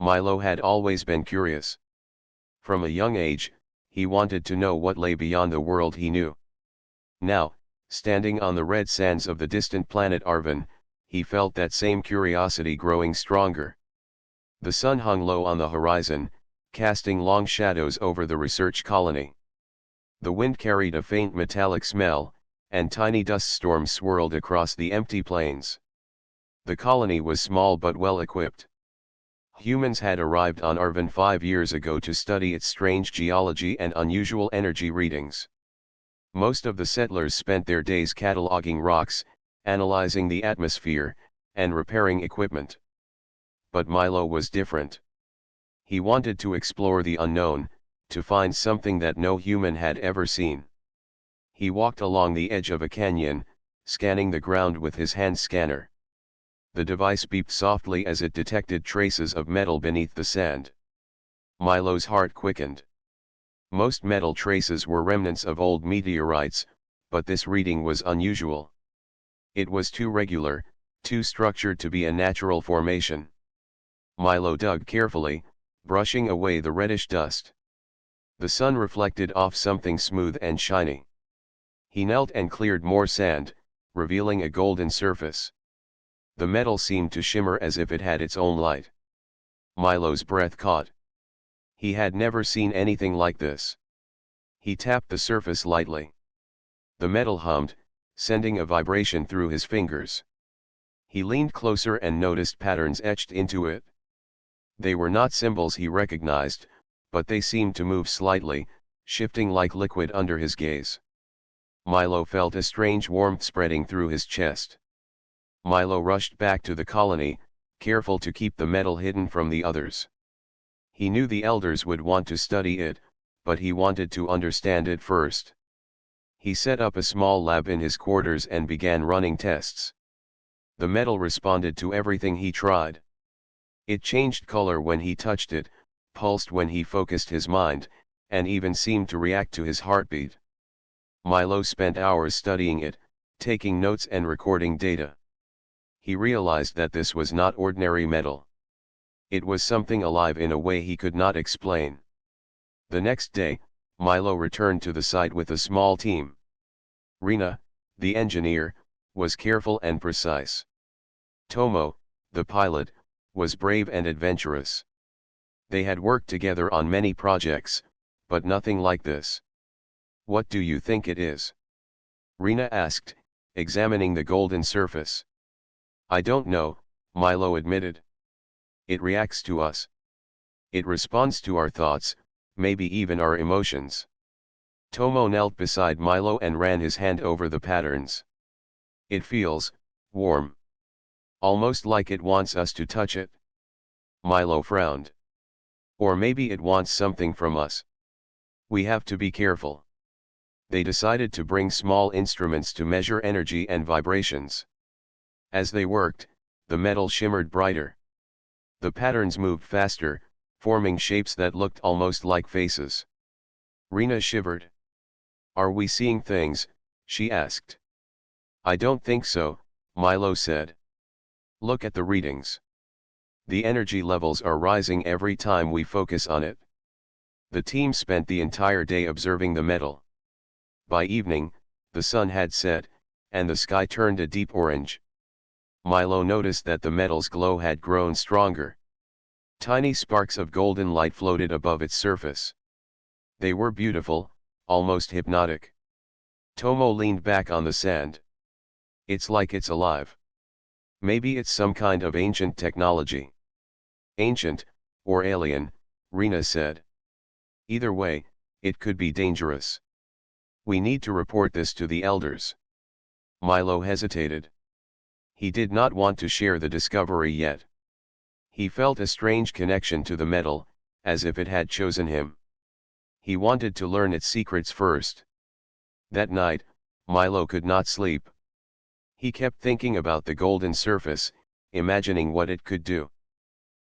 Milo had always been curious. From a young age, he wanted to know what lay beyond the world he knew. Now, standing on the red sands of the distant planet Arvin, he felt that same curiosity growing stronger. The sun hung low on the horizon, casting long shadows over the research colony. The wind carried a faint metallic smell, and tiny dust storms swirled across the empty plains. The colony was small but well equipped. Humans had arrived on Arvin 5 years ago to study its strange geology and unusual energy readings. Most of the settlers spent their days cataloging rocks, analyzing the atmosphere, and repairing equipment. But Milo was different. He wanted to explore the unknown, to find something that no human had ever seen. He walked along the edge of a canyon, scanning the ground with his hand scanner. The device beeped softly as it detected traces of metal beneath the sand. Milo's heart quickened. Most metal traces were remnants of old meteorites, but this reading was unusual. It was too regular, too structured to be a natural formation. Milo dug carefully, brushing away the reddish dust. The sun reflected off something smooth and shiny. He knelt and cleared more sand, revealing a golden surface. The metal seemed to shimmer as if it had its own light. Milo's breath caught. He had never seen anything like this. He tapped the surface lightly. The metal hummed, sending a vibration through his fingers. He leaned closer and noticed patterns etched into it. They were not symbols he recognized, but they seemed to move slightly, shifting like liquid under his gaze. Milo felt a strange warmth spreading through his chest. Milo rushed back to the colony, careful to keep the metal hidden from the others. He knew the elders would want to study it, but he wanted to understand it first. He set up a small lab in his quarters and began running tests. The metal responded to everything he tried. It changed color when he touched it, pulsed when he focused his mind, and even seemed to react to his heartbeat. Milo spent hours studying it, taking notes and recording data. He realized that this was not ordinary metal. It was something alive in a way he could not explain. The next day, Milo returned to the site with a small team. Rina, the engineer, was careful and precise. Tomo, the pilot, was brave and adventurous. They had worked together on many projects, but nothing like this. "What do you think it is?" Rina asked, examining the golden surface. "I don't know," Milo admitted. "It reacts to us. It responds to our thoughts, maybe even our emotions." Tomo knelt beside Milo and ran his hand over the patterns. "It feels warm. Almost like it wants us to touch it." Milo frowned. "Or maybe it wants something from us. We have to be careful." They decided to bring small instruments to measure energy and vibrations. As they worked, the metal shimmered brighter. The patterns moved faster, forming shapes that looked almost like faces. Rina shivered. "Are we seeing things?" she asked. "I don't think so," Milo said. "Look at the readings. The energy levels are rising every time we focus on it." The team spent the entire day observing the metal. By evening, the sun had set, and the sky turned a deep orange. Milo noticed that the metal's glow had grown stronger. Tiny sparks of golden light floated above its surface. They were beautiful, almost hypnotic. Tomo leaned back on the sand. "It's like it's alive. Maybe it's some kind of ancient technology." "Ancient, or alien," Rina said. "Either way, it could be dangerous. We need to report this to the elders." Milo hesitated. He did not want to share the discovery yet. He felt a strange connection to the metal, as if it had chosen him. He wanted to learn its secrets first. That night, Milo could not sleep. He kept thinking about the golden surface, imagining what it could do.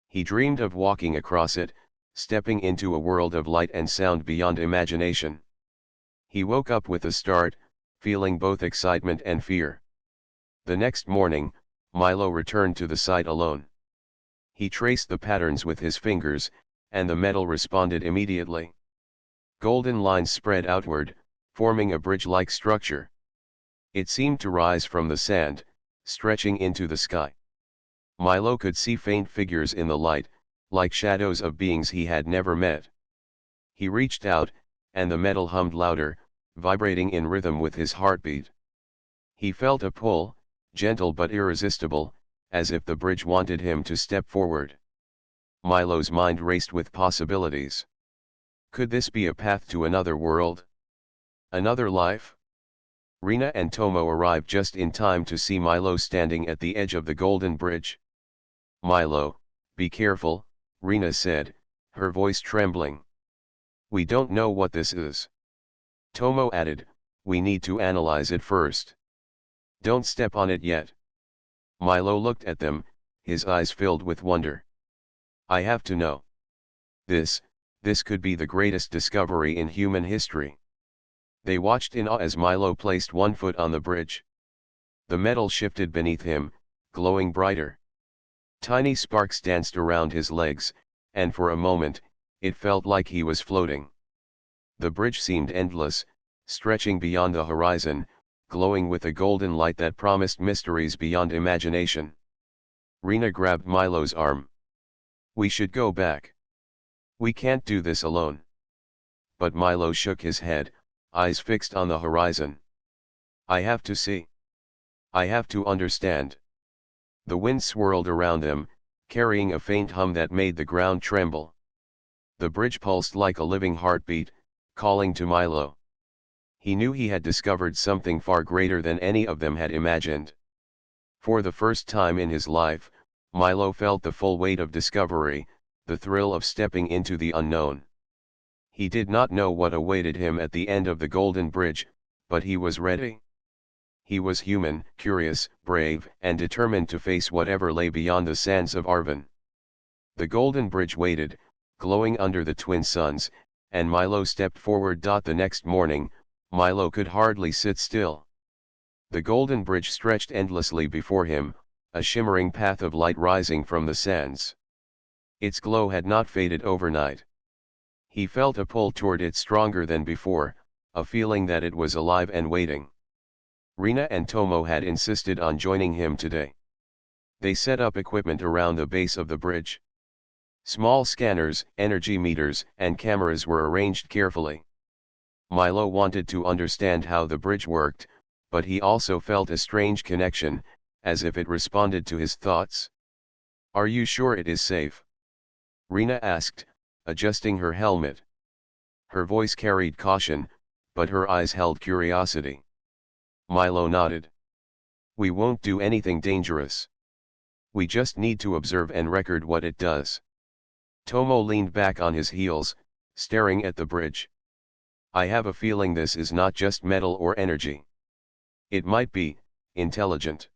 He dreamed of walking across it, stepping into a world of light and sound beyond imagination. He woke up with a start, feeling both excitement and fear. The next morning, Milo returned to the site alone. He traced the patterns with his fingers, and the metal responded immediately. Golden lines spread outward, forming a bridge-like structure. It seemed to rise from the sand, stretching into the sky. Milo could see faint figures in the light, like shadows of beings he had never met. He reached out, and the metal hummed louder, vibrating in rhythm with his heartbeat. He felt a pull, gentle but irresistible, as if the bridge wanted him to step forward. Milo's mind raced with possibilities. Could this be a path to another world? Another life? Rina and Tomo arrived just in time to see Milo standing at the edge of the golden bridge. "Milo, be careful," Rina said, her voice trembling. "We don't know what this is." Tomo added, "We need to analyze it first. Don't step on it yet." Milo looked at them, his eyes filled with wonder. "I have to know. This could be the greatest discovery in human history." They watched in awe as Milo placed one foot on the bridge. The metal shifted beneath him, glowing brighter. Tiny sparks danced around his legs, and for a moment, it felt like he was floating. The bridge seemed endless, stretching beyond the horizon, glowing with a golden light that promised mysteries beyond imagination. Rina grabbed Milo's arm. "We should go back. We can't do this alone." But Milo shook his head, eyes fixed on the horizon. "I have to see. I have to understand." The wind swirled around them, carrying a faint hum that made the ground tremble. The bridge pulsed like a living heartbeat, calling to Milo. He knew he had discovered something far greater than any of them had imagined. For the first time in his life, Milo felt the full weight of discovery, the thrill of stepping into the unknown. He did not know what awaited him at the end of the golden bridge, but he was ready. He was human, curious, brave, and determined to face whatever lay beyond the sands of Arvin. The golden bridge waited, glowing under the twin suns, and Milo stepped forward. The next morning, Milo could hardly sit still. The golden bridge stretched endlessly before him, a shimmering path of light rising from the sands. Its glow had not faded overnight. He felt a pull toward it stronger than before, a feeling that it was alive and waiting. Rina and Tomo had insisted on joining him today. They set up equipment around the base of the bridge. Small scanners, energy meters, and cameras were arranged carefully. Milo wanted to understand how the bridge worked, but he also felt a strange connection, as if it responded to his thoughts. "Are you sure it is safe?" Rina asked, adjusting her helmet. Her voice carried caution, but her eyes held curiosity. Milo nodded. "We won't do anything dangerous. We just need to observe and record what it does." Tomo leaned back on his heels, staring at the bridge. "I have a feeling this is not just metal or energy. It might be intelligent."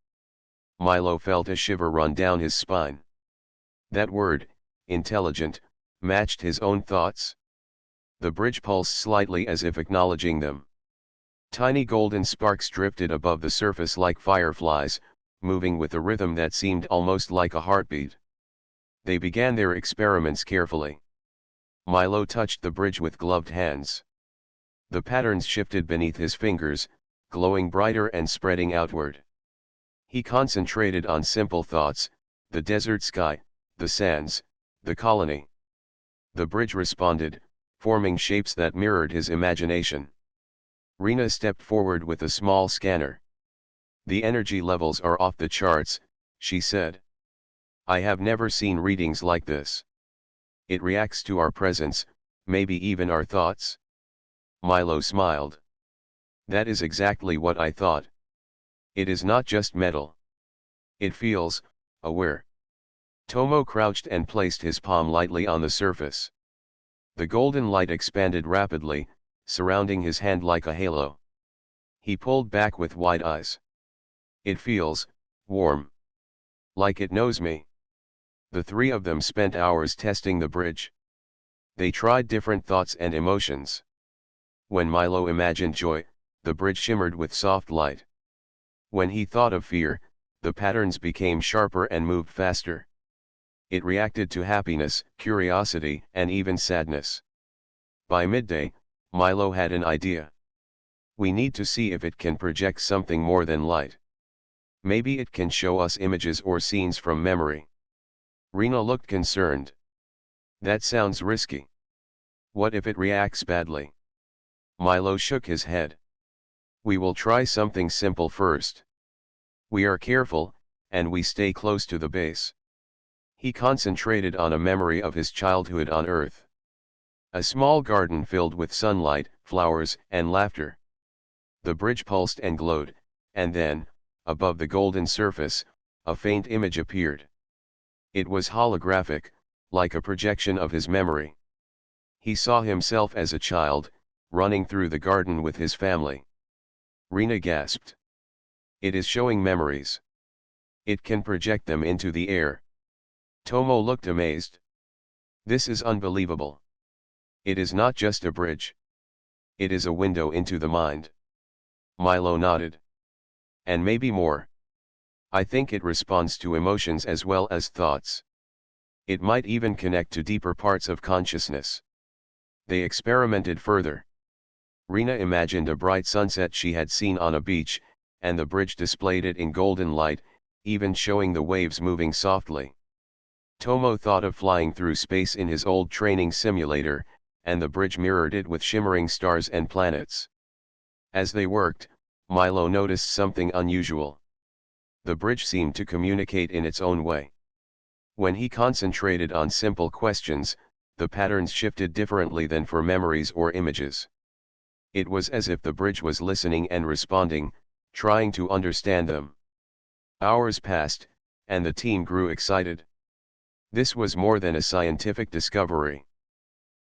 Milo felt a shiver run down his spine. That word, intelligent, matched his own thoughts. The bridge pulsed slightly as if acknowledging them. Tiny golden sparks drifted above the surface like fireflies, moving with a rhythm that seemed almost like a heartbeat. They began their experiments carefully. Milo touched the bridge with gloved hands. The patterns shifted beneath his fingers, glowing brighter and spreading outward. He concentrated on simple thoughts: the desert sky, the sands, the colony. The bridge responded, forming shapes that mirrored his imagination. Rina stepped forward with a small scanner. "The energy levels are off the charts," she said. "I have never seen readings like this. It reacts to our presence, maybe even our thoughts." Milo smiled. "That is exactly what I thought. It is not just metal. It feels aware." Tomo crouched and placed his palm lightly on the surface. The golden light expanded rapidly, surrounding his hand like a halo. He pulled back with wide eyes. "It feels warm. Like it knows me." The three of them spent hours testing the bridge. They tried different thoughts and emotions. When Milo imagined joy, the bridge shimmered with soft light. When he thought of fear, the patterns became sharper and moved faster. It reacted to happiness, curiosity, and even sadness. By midday, Milo had an idea. We need to see if it can project something more than light. Maybe it can show us images or scenes from memory. Rena looked concerned. That sounds risky. What if it reacts badly? Milo shook his head. We will try something simple first. We are careful, and we stay close to the base. He concentrated on a memory of his childhood on Earth. A small garden filled with sunlight, flowers, and laughter. The bridge pulsed and glowed, and then, above the golden surface, a faint image appeared. It was holographic, like a projection of his memory. He saw himself as a child, running through the garden with his family. Rena gasped. It is showing memories. It can project them into the air. Tomo looked amazed. This is unbelievable. It is not just a bridge. It is a window into the mind. Milo nodded. And maybe more. I think it responds to emotions as well as thoughts. It might even connect to deeper parts of consciousness. They experimented further. Rena imagined a bright sunset she had seen on a beach, and the bridge displayed it in golden light, even showing the waves moving softly. Tomo thought of flying through space in his old training simulator, and the bridge mirrored it with shimmering stars and planets. As they worked, Milo noticed something unusual. The bridge seemed to communicate in its own way. When he concentrated on simple questions, the patterns shifted differently than for memories or images. It was as if the bridge was listening and responding, trying to understand them. Hours passed, and the team grew excited. This was more than a scientific discovery.